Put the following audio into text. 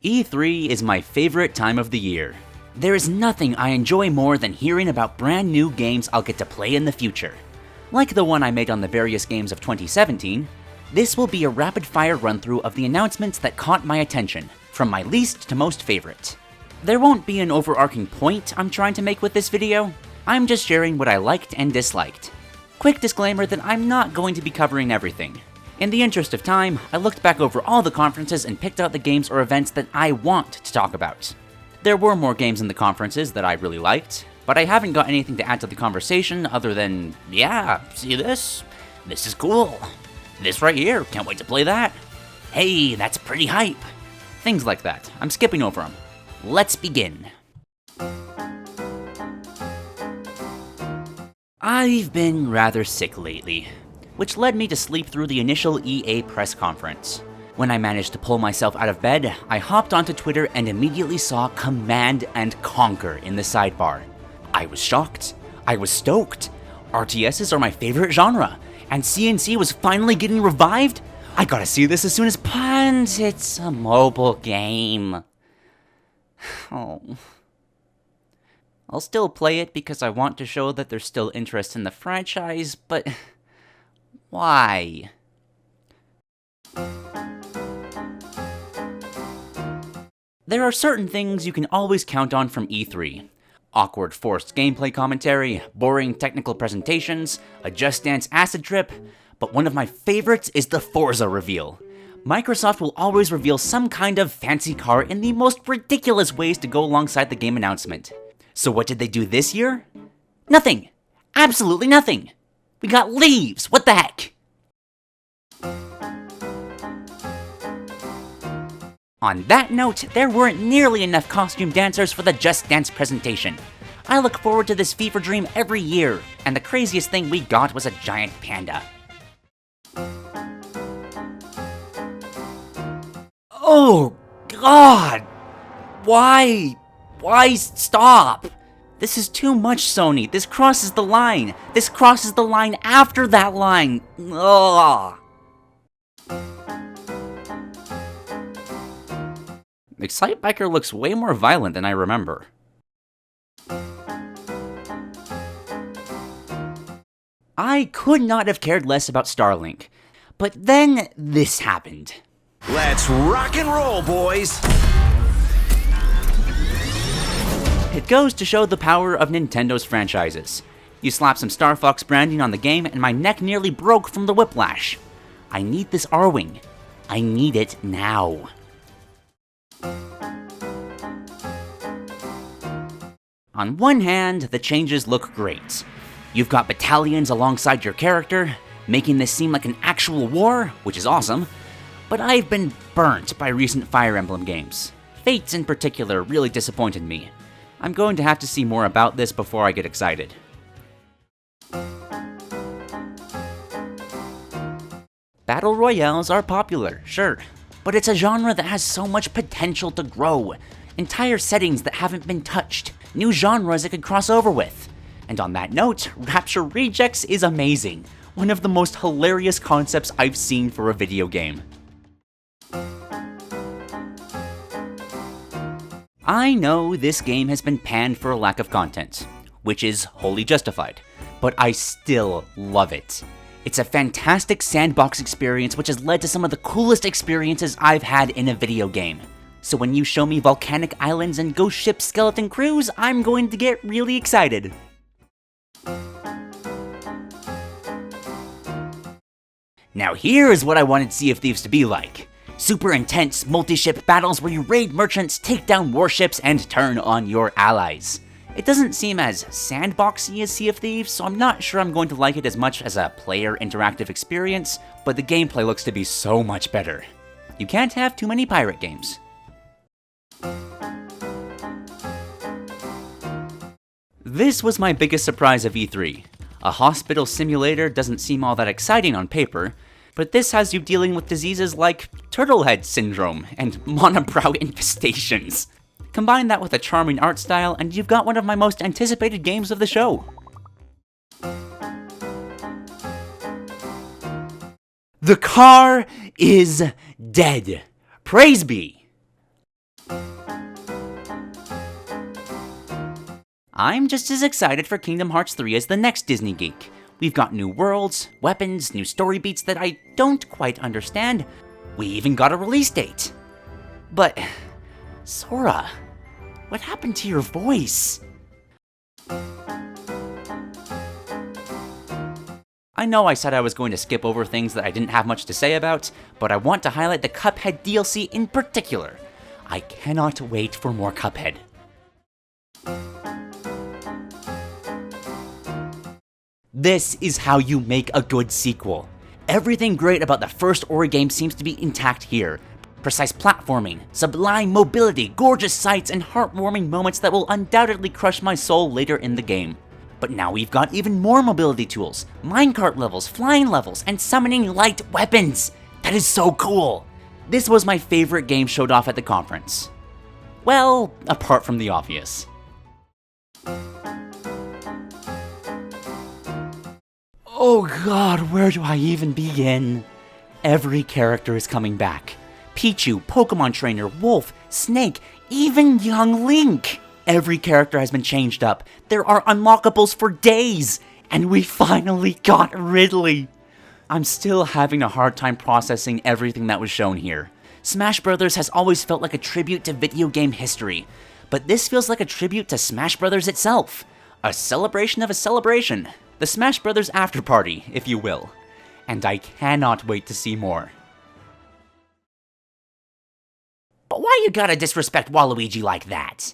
E3 is my favorite time of the year. There is nothing I enjoy more than hearing about brand new games I'll get to play in the future. Like the one I made on the various games of 2017, this will be a rapid-fire run-through of the announcements that caught my attention, from my least to most favorite. There won't be an overarching point I'm trying to make with this video, I'm just sharing what I liked and disliked. Quick disclaimer that I'm not going to be covering everything. In the interest of time, I looked back over all the conferences and picked out the games or events that I want to talk about. There were more games in the conferences that I really liked, but I haven't got anything to add to the conversation other than, yeah, see this? This is cool. This right here, can't wait to play that. Hey, that's pretty hype. Things like that. I'm skipping over them. Let's begin. I've been rather sick lately, which led me to sleep through the initial EA press conference. When I managed to pull myself out of bed, I hopped onto Twitter and immediately saw Command and Conquer in the sidebar. I was shocked. I was stoked. RTSs are my favorite genre, and CNC was finally getting revived? I gotta see this as soon as and it's a mobile game. Oh. I'll still play it because I want to show that there's still interest in the franchise, but why? There are certain things you can always count on from E3. Awkward forced gameplay commentary, boring technical presentations, a Just Dance acid trip, but one of my favorites is the Forza reveal. Microsoft will always reveal some kind of fancy car in the most ridiculous ways to go alongside the game announcement. So what did they do this year? Nothing! Absolutely nothing! We got leaves! What the heck? On that note, there weren't nearly enough costume dancers for the Just Dance presentation. I look forward to this fever dream every year, and the craziest thing we got was a giant panda. Oh, God! Why? Why stop? This is too much, Sony. This crosses the line. This crosses the line after that line. Ugh. Excitebiker looks way more violent than I remember. I could not have cared less about Starlink, but then this happened. Let's rock and roll, boys! It goes to show the power of Nintendo's franchises. You slap some Star Fox branding on the game and my neck nearly broke from the whiplash. I need this R-Wing. I need it now. On one hand, the changes look great. You've got battalions alongside your character, making this seem like an actual war, which is awesome, but I've been burnt by recent Fire Emblem games. Fates in particular really disappointed me. I'm going to have to see more about this before I get excited. Battle Royales are popular, sure, but it's a genre that has so much potential to grow. Entire settings that haven't been touched, new genres it could cross over with. And on that note, Rapture Rejects is amazing. One of the most hilarious concepts I've seen for a video game. I know this game has been panned for a lack of content, which is wholly justified, but I still love it. It's a fantastic sandbox experience which has led to some of the coolest experiences I've had in a video game. So when you show me volcanic islands and ghost ship skeleton crews, I'm going to get really excited. Now here's what I wanted Sea of Thieves to be like. Super intense multi-ship battles where you raid merchants, take down warships, and turn on your allies. It doesn't seem as sandboxy as Sea of Thieves, so I'm not sure I'm going to like it as much as a player interactive experience, but the gameplay looks to be so much better. You can't have too many pirate games. This was my biggest surprise of E3. A hospital simulator doesn't seem all that exciting on paper, but this has you dealing with diseases like turtlehead syndrome and monobrow infestations. Combine that with a charming art style and you've got one of my most anticipated games of the show. The car is dead. Praise be. I'm just as excited for Kingdom Hearts 3 as the next Disney geek. We've got new worlds, weapons, new story beats that I don't quite understand. We even got a release date. But, Sora, what happened to your voice? I know I said I was going to skip over things that I didn't have much to say about, but I want to highlight the Cuphead DLC in particular. I cannot wait for more Cuphead. This is how you make a good sequel. Everything great about the first Ori game seems to be intact here. Precise platforming, sublime mobility, gorgeous sights, and heartwarming moments that will undoubtedly crush my soul later in the game. But now we've got even more mobility tools, minecart levels, flying levels, and summoning light weapons! That is so cool! This was my favorite game showed off at the conference. Well, apart from the obvious. Oh god, where do I even begin? Every character is coming back. Pichu, Pokemon Trainer, Wolf, Snake, even young Link! Every character has been changed up. There are unlockables for days! And we finally got Ridley! I'm still having a hard time processing everything that was shown here. Smash Bros. Has always felt like a tribute to video game history, but this feels like a tribute to Smash Bros. Itself. A celebration of a celebration. The Smash Bros. After party, if you will. And I cannot wait to see more. But why you gotta disrespect Waluigi like that?